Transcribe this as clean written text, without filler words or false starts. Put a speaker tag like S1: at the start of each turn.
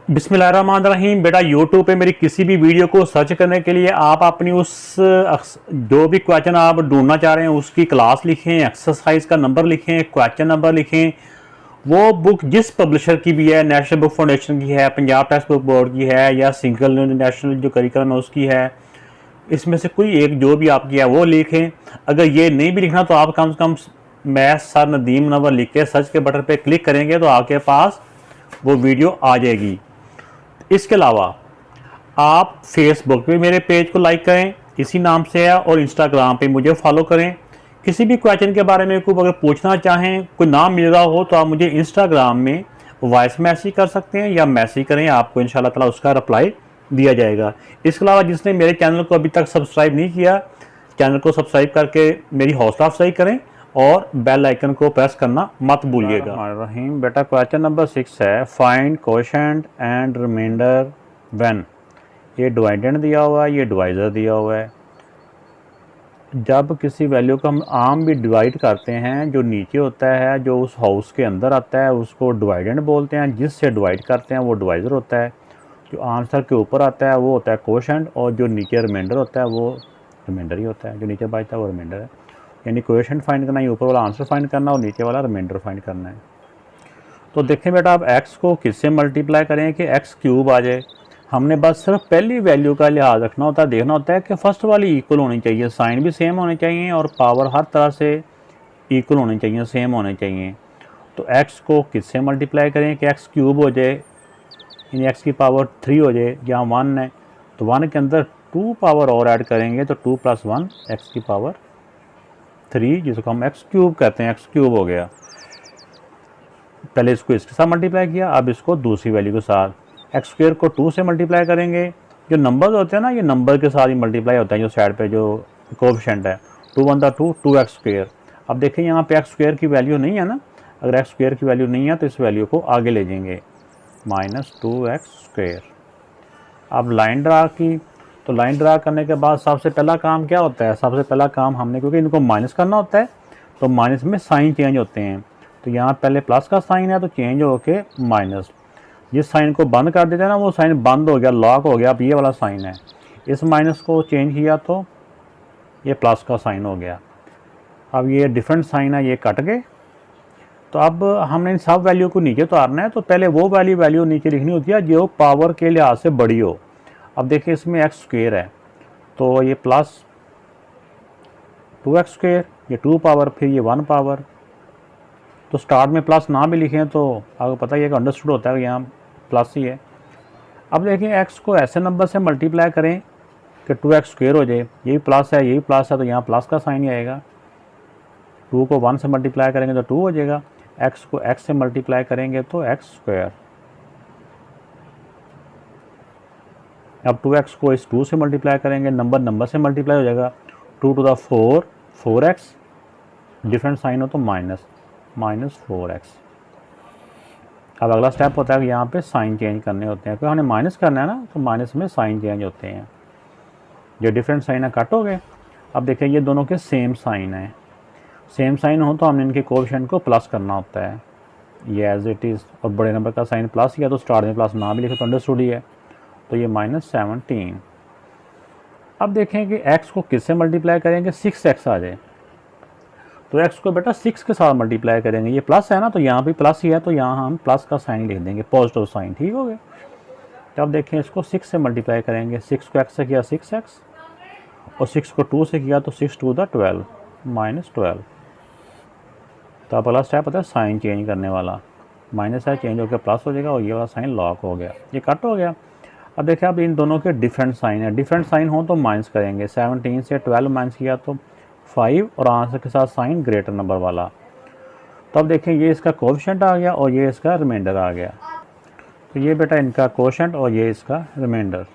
S1: बिस्मिल्लाहिर्रहमानिर्रहीम। बेटा यूट्यूब पे मेरी किसी भी वीडियो को सर्च करने के लिए आप अपनी उस जो भी क्वेश्चन आप ढूंढना चाह रहे हैं उसकी क्लास लिखें, एक्सरसाइज का नंबर लिखें, क्वेश्चन नंबर लिखें। वो बुक जिस पब्लिशर की भी है, नेशनल बुक फाउंडेशन की है, पंजाब टेक्स्ट बुक बोर्ड की है, या सिंगल नेशनल जो करिकुलम है उसकी है, इसमें से कोई एक जो भी आपकी है वो लिखें। अगर ये नहीं भी लिखना तो आप कम से कम मैथ सर नदीम नंबर लिख के सर्च के बटन पे क्लिक करेंगे तो आपके पास वो वीडियो आ जाएगी। इसके अलावा आप फेसबुक पे मेरे पेज को लाइक करें, इसी नाम से है, और इंस्टाग्राम पे मुझे फॉलो करें। किसी भी क्वेश्चन के बारे में कोई अगर पूछना चाहें, कोई नाम मिल रहा हो, तो आप मुझे इंस्टाग्राम में वॉइस मैसेज कर सकते हैं या मैसेज करें, आपको इंशाल्लाह ताला उसका रिप्लाई दिया जाएगा। इसके अलावा जिसने मेरे चैनल को अभी तक सब्सक्राइब नहीं किया, चैनल को सब्सक्राइब करके मेरी हौसला अफजाई करें और बेल आइकन को प्रेस करना मत भूलिएगा। रहीम बेटा क्वेश्चन नंबर 6 है, find quotient and remainder when. ये डिवाइडेंड दिया हुआ है, ये डिवाइज़र दिया हुआ है। जब किसी वैल्यू को हम आम भी डिवाइड करते हैं, जो नीचे होता है, जो उस हाउस के अंदर आता है, उसको डिवाइडेंड बोलते हैं। जिससे डिवाइड करते हैं वो डिवाइज़र होता है। जो आंसर के ऊपर आता है वो होता है कोशेंट, और जो नीचे रिमाइंडर होता है वो रिमाइंडर ही होता है। जो नीचे बचता है वो रिमाइंडर है। यानी कोएफिशिएंट फाइंड करना है, ऊपर वाला आंसर फाइंड करना और नीचे वाला रिमाइंडर फाइंड करना है। तो देखें बेटा, आप x को किससे मल्टीप्लाई करें कि x क्यूब आ जाए। हमने बस सिर्फ पहली वैल्यू का लिहाज रखना होता है, देखना होता है कि फर्स्ट वाली इक्वल होनी चाहिए, साइन भी सेम होने चाहिए और पावर हर तरह से इक्वल होनी चाहिए, सेम होने चाहिए। तो x को किससे मल्टीप्लाई करें कि x क्यूब हो जाए, यानी x की पावर 3 हो जाए। यहाँ 1 है तो 1 के अंदर 2 पावर और ऐड करेंगे तो 2 + 1 x की पावर 3, जिसको हम एक्स क्यूब कहते हैं, एक्स क्यूब हो गया। पहले इसको इसके साथ मल्टीप्लाई किया, अब इसको दूसरी वैल्यू के साथ। एक्स स्क्वायर को 2 से मल्टीप्लाई करेंगे। जो नंबर्स होते हैं ना, ये नंबर के साथ ही मल्टीप्लाई होता है। जो साइड पे जो कोएफिशिएंट है, 2 × 2 2x स्क्वायर। अब देखिए यहाँ पे एक्स स्क्वायर की वैल्यू नहीं है ना, अगर एक्स स्क्वायर की वैल्यू नहीं है तो इस वैल्यू को आगे ले जाएंगे, -2x स्क्वायर। अब लाइन ड्रा की, तो लाइन ड्रा करने के बाद सबसे पहला काम क्या होता है, सबसे पहला काम हमने, क्योंकि इनको माइनस करना होता है तो माइनस में साइन चेंज होते हैं। तो यहाँ पहले प्लस का साइन है तो चेंज हो के माइनस। जिस साइन को बंद कर देते हैं ना, वो साइन बंद हो गया, लॉक हो गया। अब ये वाला साइन है, इस माइनस को चेंज किया तो ये प्लस का साइन हो गया। अब ये डिफरेंट साइन है, ये कट गए। तो अब हमने इन सब वैल्यू को नीचे उतारना है, तो पहले वो वाली वैल्यू नीचे लिखनी होती है जो पावर के लिहाज से बड़ी हो। अब देखिए इसमें एक्स स्क्वायर है तो ये प्लस 2x स्क्वायर, ये 2 पावर, फिर ये 1 पावर। तो स्टार्ट में प्लस ना भी लिखें तो आपको पता ही है कि अंडरस्टूड होता है कि यहाँ प्लस ही है। अब देखिए x को ऐसे नंबर से मल्टीप्लाई करें कि 2x स्क्वायर हो जाए। यही प्लस है, यही प्लस है, तो यहाँ प्लस का साइन ही आएगा। 2 को 1 से मल्टीप्लाई करेंगे तो 2 हो जाएगा। x को x से मल्टीप्लाई करेंगे तो x स्क्वायर। अब 2x को इस 2 से मल्टीप्लाई करेंगे, नंबर से मल्टीप्लाई हो जाएगा। 2 to the 4 4x, different sign हो तो -4x। अब अगला स्टेप होता है कि यहाँ पे साइन चेंज करने होते हैं, क्योंकि हमने माइनस करना है ना, तो माइनस में साइन चेंज होते हैं। जो डिफरेंट साइन है कट हो गए। अब देखिए ये दोनों के सेम साइन है, सेम साइन हो तो हमने इनके कोएफिशिएंट को प्लस करना होता है, ये एज इट इज़। और बड़े नंबर का साइन प्लस किया तो स्टार्ट में प्लस ना भी लिखे तो अंडरस्टूड ही है, तो ये -17। अब देखें कि x को किससे मल्टीप्लाई करेंगे, 6x आ जाए। तो x को बेटा 6 के साथ मल्टीप्लाई करेंगे, ये प्लस है ना तो यहाँ भी प्लस ही है, तो यहाँ हम प्लस का साइन लिख देंगे, पॉजिटिव साइन। ठीक हो गया। तो अब देखें इसको 6 से मल्टीप्लाई करेंगे। 6 को x से किया 6x, और 6 को 2 से किया तो 6 2 12 -12। तो अब अगला स्टेप होता है साइन चेंज करने वाला। माइनस है, चेंज होकर प्लस हो जाएगा और ये वाला साइन लॉक हो गया, ये कट हो गया। अब देखिए अब इन दोनों के डिफरेंट साइन है, डिफरेंट साइन हो तो माइनस करेंगे। 17 से 12 माइनस किया तो 5, और आंसर के साथ साइन ग्रेटर नंबर वाला। तो अब देखें ये इसका कोएफिशिएंट आ गया और ये इसका रिमाइंडर आ गया। तो ये बेटा इनका कोएफिशिएंट और ये इसका रिमाइंडर।